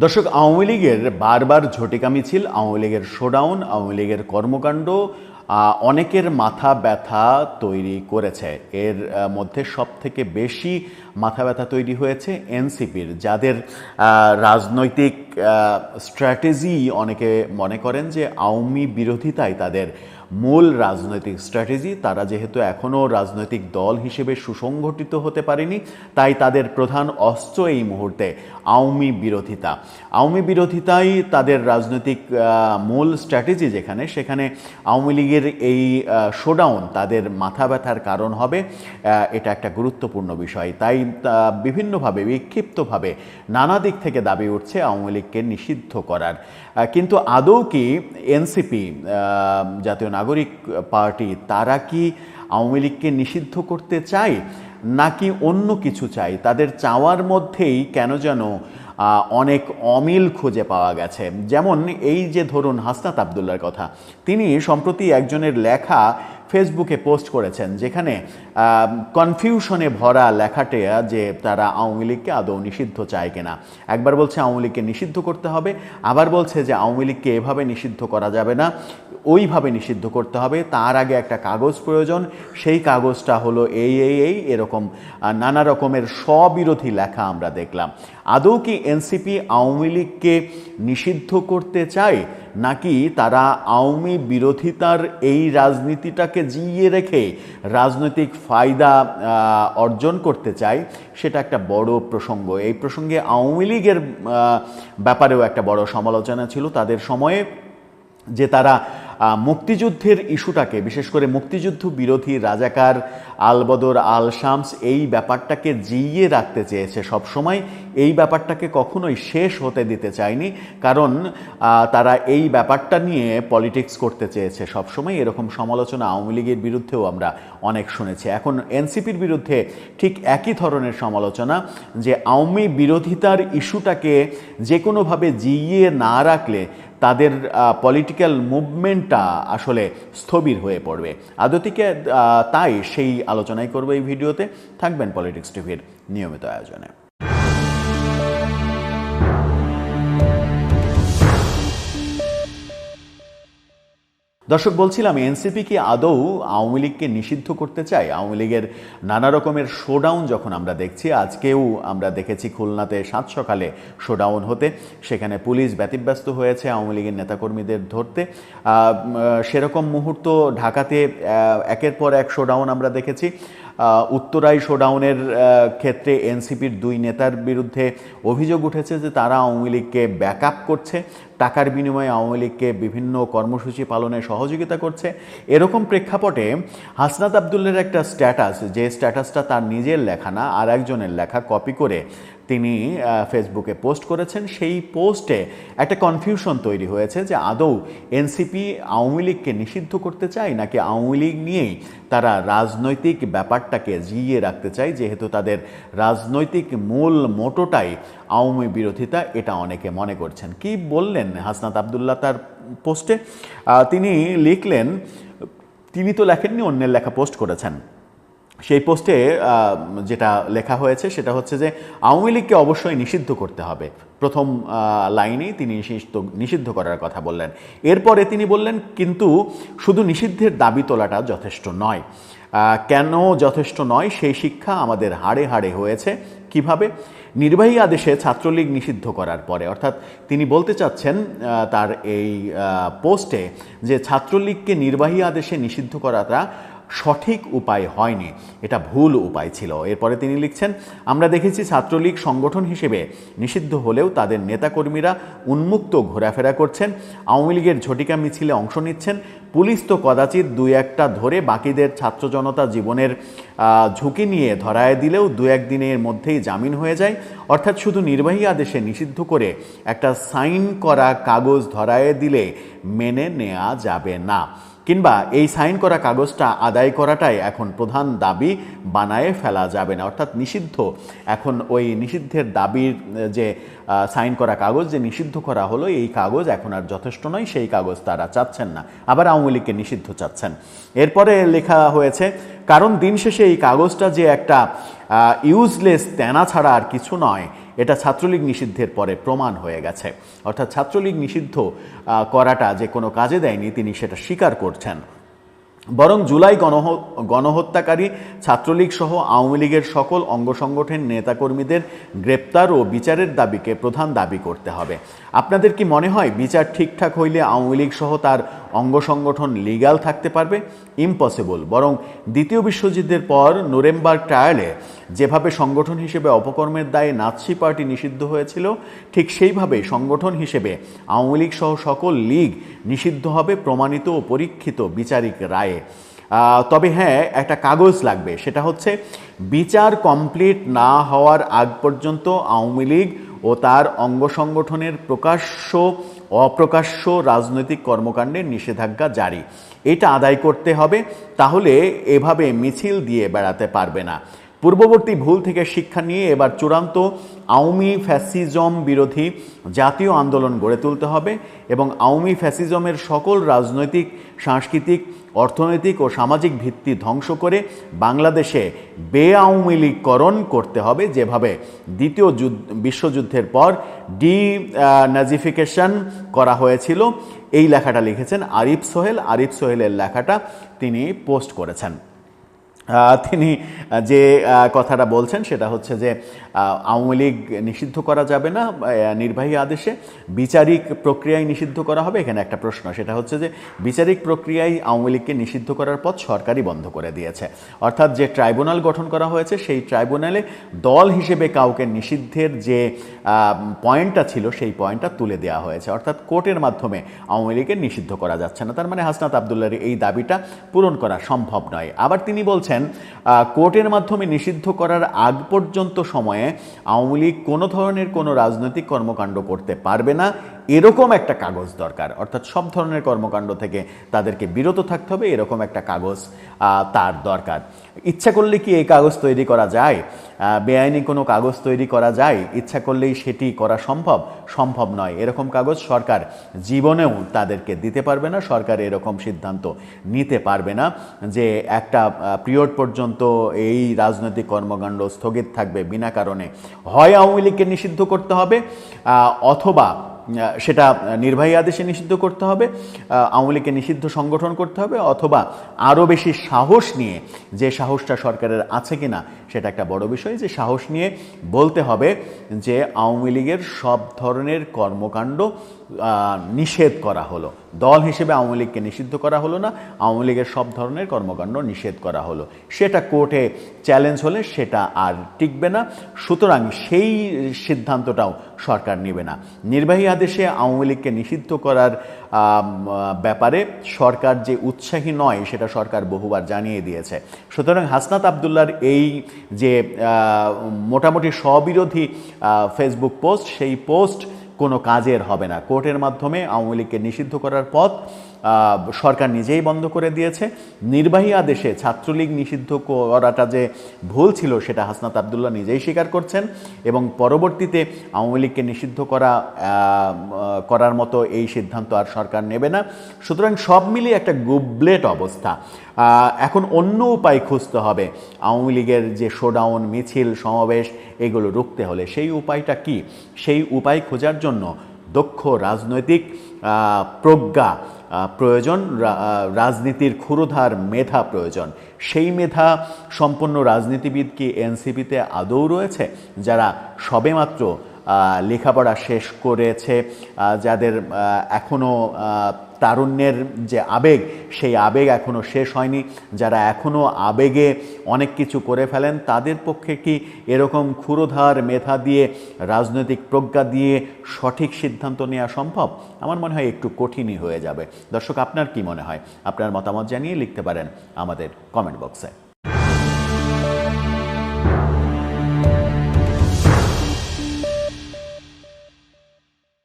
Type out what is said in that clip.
দর্শক, আওয়ামী লীগের বারবার ঝটিকা মিছিল, আওয়ামী লীগের শোডাউন, আওয়ামী লীগের কর্মকাণ্ড অনেকের মাথা ব্যথা তৈরি করেছে। এর মধ্যে সবথেকে বেশি মাথা ব্যথা তৈরি হয়েছে এনসিপির, যাদের রাজনৈতিক স্ট্র্যাটেজি অনেকে মনে করেন যে আওয়ামী বিরোধিতাই তাদের মূল রাজনৈতিক স্ট্র্যাটেজি। তারা যেহেতু এখনও রাজনৈতিক দল হিসেবে সুসংগঠিত হতে পারেনি, তাই তাদের প্রধান অস্ত্র এই মুহূর্তে আওয়ামী বিরোধিতা। আওয়ামী বিরোধিতাই তাদের রাজনৈতিক মূল স্ট্র্যাটেজি, সেখানে আওয়ামী লীগের এই শোডাউন তাদের মাথা ব্যথার কারণ হবে। এটা একটা গুরুত্বপূর্ণ বিষয়। তাই বিভিন্নভাবে বিক্ষিপ্তভাবে নানা দিক থেকে দাবি উঠছে আওয়ামী লীগকে নিষিদ্ধ করার। কিন্তু আদৌ কি এনসিপি, জাতীয় নাগরিক পার্টি, তারা কি আওয়ামী লীগকে নিষিদ্ধ করতে চায় নাকি অন্য কিছু চাই? তাদের চাওয়ার মধ্যেই কেন যেন অনেক অমিল খুঁজে পাওয়া গেছে। যেমন এই যে ধরুন হাসনাত আবদুল্লার কথা, তিনি সম্প্রতি একজনের লেখা ফেসবুকে পোস্ট করেছেন, যেখানে কনফিউশনে ভরা লেখাটে যে তারা আওয়ামী লীগকে আদৌ নিষিদ্ধ চায় কিনা। একবার বলছে আওয়ামী লীগকে নিষিদ্ধ করতে হবে, আবার বলছে যে আওয়ামী লীগকে এভাবে নিষিদ্ধ করা যাবে না, ওইভাবে নিষিদ্ধ করতে হবে, তার আগে একটা কাগজ প্রয়োজন, সেই কাগজটা হলো এরকম নানা রকমের স্ববিরোধী লেখা আমরা দেখলাম। আদৌ কি এনসিপি আওয়ামী লীগকে নিষিদ্ধ করতে চায় নাকি তারা আওয়ামী বিরোধিতার এই রাজনীতিটাকে জিইয়ে রেখে রাজনৈতিক ফায়দা অর্জন করতে চায়? সেটা একটা বড় প্রসঙ্গ। এই প্রসঙ্গে আওয়ামী লীগের ব্যাপারেও একটা বড় সমালোচনা ছিল তাদের সময়ে, যে তারা মুক্তিযুদ্ধের ইস্যুটাকে, বিশেষ করে মুক্তিযুদ্ধ বিরোধী রাজাকার, আলবদর, আল শামস, এই ব্যাপারটাকে জিইয়ে রাখতে চেয়েছে সবসময়। এই ব্যাপারটাকে কখনোই শেষ হতে দিতে চায়নি, কারণ তারা এই ব্যাপারটা নিয়ে পলিটিক্স করতে চেয়েছে সবসময়। এরকম সমালোচনা আওয়ামী লীগের বিরুদ্ধেও আমরা অনেক শুনেছি। এখন এনসিপির বিরুদ্ধে ঠিক একই ধরনের সমালোচনা, যে আওয়ামী বিরোধিতার ইস্যুটাকে যে কোনোভাবে জিইয়ে না রাখলে তাদের পলিটিক্যাল মুভমেন্টটা আসলে স্থবির হয়ে পড়বে। আদতিকে তাই সেই আলোচনাই করবো এই ভিডিওতে। থাকবেন পলিটিক্স টিভির নিয়মিত আয়োজনে। দর্শক, বলছিলাম এনসিপি কি আদৌ আওয়ামী লীগকে নিষিদ্ধ করতে চায়? আওয়ামী লীগের নানা রকমের শোডাউন যখন আমরা দেখছি, আজকেও আমরা দেখেছি খুলনাতে 7 সকালে শোডাউন হতে, সেখানে পুলিশ ব্যতিব্যস্ত হয়েছে আওয়ামী লীগের নেতাকর্মীদের ধরতে। সেরকম মুহূর্ত ঢাকাতে একের পর এক শোডাউন আমরা দেখেছি। উত্তরায় শোডাউনের ক্ষেত্রে এনসিপির 2 নেতার বিরুদ্ধে অভিযোগ উঠেছে যে তারা আওয়ামী লীগকে ব্যাকআপ করছে, টাকার বিনিময়ে আওয়ামী লীগকে বিভিন্ন কর্মসূচি পালনে সহযোগিতা করছে। এরকম প্রেক্ষাপটে হাসনাত আবদুল্লার একটা স্ট্যাটাস, যে স্ট্যাটাসটা তার নিজের লেখা না, আর একজনের লেখা কপি করে তিনি ফেসবুকে পোস্ট করেছেন। সেই পোস্টে একটা কনফিউশন তৈরি হয়েছে যে আদৌ এনসিপি আওয়ামী লীগকে নিষিদ্ধ করতে চায় নাকি আওয়ামী লীগ নিয়েই তারা রাজনৈতিক ব্যাপারটাকে জিইয়ে রাখতে চায়, যেহেতু তাদের রাজনৈতিক মূল মোটোটাই আওয়ামী বিরোধিতা, এটা অনেকে মনে করছেন। কি বললেন হাসনাত আবদুল্লাহ তার পোস্টে? তিনি লিখলেন, তিনি তো লেখেননি, অন্যের লেখা পোস্ট করেছেন। সেই পোস্টে যেটা লেখা হয়েছে সেটা হচ্ছে যে আওয়ামী লীগকে অবশ্যই নিষিদ্ধ করতে হবে। প্রথম লাইনেই তিনি নিষিদ্ধ করার কথা বললেন। এরপরে তিনি বললেন, কিন্তু শুধু নিষিদ্ধের দাবি তোলাটা যথেষ্ট নয়। কেন যথেষ্ট নয় সেই শিক্ষা আমাদের হাড়ে হাড়ে হয়েছে। কিভাবে? নির্বাহী আদেশে ছাত্রলীগ নিষিদ্ধ করার পরে। অর্থাৎ তিনি বলতে চাচ্ছেন তার এই পোস্টে যে ছাত্রলীগকে নির্বাহী আদেশে নিষিদ্ধ করাটা সঠিক উপায় হয়নি, এটা ভুল উপায় ছিল। এরপরে তিনি লিখছেন, আমরা দেখেছি ছাত্রলীগ সংগঠন হিসেবে নিষিদ্ধ হলেও তাদের নেতাকর্মীরা উন্মুক্ত ঘোরাফেরা করছেন, আওয়ামী লীগের ঝটিকা মিছিলে অংশ নিচ্ছেন, পুলিশ তো কদাচিৎ 2-1টা ধরে বাকিদের ছাত্র জনতা জীবনের ঝুঁকি নিয়ে ধরায় দিলেও 2-1 দিনের মধ্যেই জামিন হয়ে যায়। অর্থাৎ শুধু নির্বাহী আদেশে নিষিদ্ধ করে একটা সাইন করা কাগজ ধরায় দিলে মেনে নেওয়া যাবে না, কিংবা এই সাইন করা কাগজটা আদায় করাটাই এখন প্রধান দাবি বানায়ে ফেলা যাবে না। অর্থাৎ নিষিদ্ধ, এখন ওই নিষিদ্ধের দাবির যে সাইন করা কাগজ যে নিষিদ্ধ করা হলো, এই কাগজ এখন আর যথেষ্ট নয়, সেই কাগজ তারা চাচ্ছেন না, আবার আওয়ামী লীগকে নিষিদ্ধ চাচ্ছেন। এরপরে লেখা হয়েছে, কারণ দিন শেষে এই কাগজটা যে একটা ইউজলেস তেনা ছাড়া আর কিছু নয়, এটা ছাত্রলীগ নিষিদ্ধের পরে প্রমাণ হয়ে গেছে। অর্থাৎ ছাত্রলীগ নিষিদ্ধ করাটা যে কোনো কাজে দেয়নি তিনি সেটা স্বীকার করছেন। বরং জুলাই গণহত্যাকারী ছাত্রলীগ সহ আওয়ামী লীগের সকল অঙ্গ সংগঠনের নেতাকর্মীদের গ্রেপ্তার ও বিচারের দাবিকে প্রধান দাবি করতে হবে। আপনাদের কি মনে হয় বিচার ঠিকঠাক হইলে আওয়ামী লীগ সহ তার অঙ্গ সংগঠন লিগ্যাল থাকতে পারবে? ইম্পসিবল। বরং দ্বিতীয় বিশ্বযুদ্ধের পর নুরেমবার্গ ট্রায়ালে যেভাবে সংগঠন হিসেবে অপকর্মের দায়ে নাৎসি পার্টি নিষিদ্ধ হয়েছিল, ঠিক সেইভাবেই সংগঠন হিসেবে আওয়ামী লীগ সহ সকল লীগ নিষিদ্ধ হবে প্রমাণিত ও পরীক্ষিত বিচারিক রায়ে। তবে হ্যাঁ, একটা কাগজ লাগবে, সেটা হচ্ছে বিচার কমপ্লিট না হওয়ার আগ পর্যন্ত আওয়ামী লীগ ও তার অঙ্গ সংগঠনের প্রকাশ্য অপ্রকাশ্য রাজনৈতিক কর্মকাণ্ডের নিষেধাজ্ঞা জারি। এটা আদায় করতে হবে, তাহলে এভাবে মিছিল দিয়ে বেড়াতে পারবে না। পূর্ববর্তী ভুল থেকে শিক্ষা নিয়ে এবার চূড়ান্ত আওয়ামী ফ্যাসিজম বিরোধী জাতীয় আন্দোলন গড়ে তুলতে হবে এবং আওয়ামী ফ্যাসিজমের সকল রাজনৈতিক, সাংস্কৃতিক, অর্থনৈতিক ও সামাজিক ভিত্তি ধ্বংস করে বাংলাদেশে বে-আওয়ামী লীগকরণ করতে হবে, যেভাবে দ্বিতীয় বিশ্বযুদ্ধের পর নাজিফিকেশন করা হয়েছিল। এই লেখাটা লিখেছেন আরিফ সোহেল। আরিফ সোহেলের লেখাটা তিনি পোস্ট করেছেন। তিনি যে কথাটা বলছেন সেটা হচ্ছে যে আওয়ামী লীগ নিষিদ্ধ করা যাবে না নির্বাহী আদেশে, বিচারিক প্রক্রিয়ায় নিষিদ্ধ করা হবে। এখানে একটা প্রশ্ন, সেটা হচ্ছে যে বিচারিক প্রক্রিয়ায় আওয়ামী লীগকে নিষিদ্ধ করার পথ সরকারই বন্ধ করে দিয়েছে। অর্থাৎ যে ট্রাইব্যুনাল গঠন করা হয়েছে সেই ট্রাইব্যুনালে দল হিসেবে কাউকে নিষিদ্ধের যে পয়েন্টটা ছিল সেই পয়েন্টটা তুলে দেওয়া হয়েছে। অর্থাৎ কোর্টের মাধ্যমে আওয়ামী লীগকে নিষিদ্ধ করা যাচ্ছে না। তার মানে হাসনাত আবদুল্লাহর এই দাবিটা পূরণ করা সম্ভব নয়। আবার তিনি বলছেন কোর্টের মাধ্যমে নিষিদ্ধ করার আগ পর্যন্ত সময়ে আওয়ামী লীগ কোনো ধরনের কোনো রাজনৈতিক কর্মকাণ্ড করতে পারবে না, এরকম একটা কাগজ দরকার। অর্থাৎ সব ধরনের কর্মকাণ্ড থেকে তাদেরকে বিরত থাকতে হবে, এরকম একটা কাগজ তার দরকার। ইচ্ছা করলে কি এই কাগজ তৈরি করা যায়? বেআইনি কোনো কাগজ তৈরি করা যায়? ইচ্ছা করলেই সেটি করা সম্ভব? সম্ভব নয়। এরকম কাগজ সরকার জীবনেও তাদেরকে দিতে পারবে না। সরকার এরকম সিদ্ধান্ত নিতে পারবে না যে একটা পিরিয়ড পর্যন্ত এই রাজনৈতিক কর্মকাণ্ড স্থগিত থাকবে বিনা কারণে। হয় আওয়ামী লীগকে নিষিদ্ধ করতে হবে, অথবা সেটা নির্বাহী আদেশে নিষিদ্ধ করতে হবে, আওয়ামী লীগকে নিষিদ্ধ সংগঠন করতে হবে, অথবা আরও বেশি সাহস নিয়ে, যে সাহসটা সরকারের আছে কিনা সেটা একটা বড় বিষয়, যে সাহস নিয়ে বলতে হবে যে আওয়ামী লীগের সব ধরনের কর্মকাণ্ড নিষেধ করা হলো। দল হিসেবে আওয়ামী লীগকে নিষিদ্ধ করা হলো না, আওয়ামী লীগের সব ধরনের কর্মকাণ্ড নিষেধ করা হলো। সেটা কোর্টে চ্যালেঞ্জ হলে সেটা আর টিকবে না। সুতরাং সেই সিদ্ধান্তটাও সরকার নেবে না। নির্বাহী আদেশে আওয়ামী লীগকে নিষিদ্ধ করার ব্যাপারে সরকার যে উৎসাহী নয় সেটা সরকার বহুবার জানিয়ে দিয়েছে। সুতরাং হাসনাত আবদুল্লাহর এই যে মোটামুটি স্ববিরোধী ফেসবুক পোস্ট, সেই পোস্ট কোনো কাজের হবে না। কোর্টের মাধ্যমে আওয়ামী লীগকে নিষিদ্ধ করার পথ সরকার নিজেই বন্ধ করে দিয়েছে। নির্বাহী আদেশে ছাত্রলীগ নিষিদ্ধ করাটা যে ভুল ছিল সেটা হাসনাত আবদুল্লাহ নিজেই স্বীকার করছেন এবং পরবর্তীতে আওয়ামী লীগকে নিষিদ্ধ করার মতো এই সিদ্ধান্ত আর সরকার নেবে না। সুতরাং সব মিলিয়ে একটা গুবলেট অবস্থা। এখন অন্য উপায় খুঁজতে হবে আওয়ামী লীগের যে শোডাউন, মিছিল, সমাবেশ এগুলো রুখতে হলে। সেই উপায়টা কি? সেই উপায় খোঁজার জন্য দক্ষ রাজনৈতিক প্রজ্ঞা প্রয়োজন, রাজনীতির ক্ষুরধার মেধা প্রয়োজন। সেই মেধা সম্পন্ন রাজনীতিবিদ কি এনসিপিতে আদৌ রয়েছে? যারা সবেমাত্র লেখাপড়া শেষ করেছে, যাদের এখনও তারুণ্যের যে আবেগ সেই আবেগ এখনও শেষ হয়নি, যারা এখনও আবেগে অনেক কিছু করে ফেলেন, তাদের পক্ষে কি এরকম ক্ষুরধার মেধা দিয়ে, রাজনৈতিক প্রজ্ঞা দিয়ে সঠিক সিদ্ধান্ত নেওয়া সম্ভব? আমার মনে হয় একটু কঠিনই হয়ে যাবে। দর্শক, আপনার কি মনে হয়? আপনার মতামত জানিয়ে লিখতে পারেন আমাদের কমেন্ট বক্সে।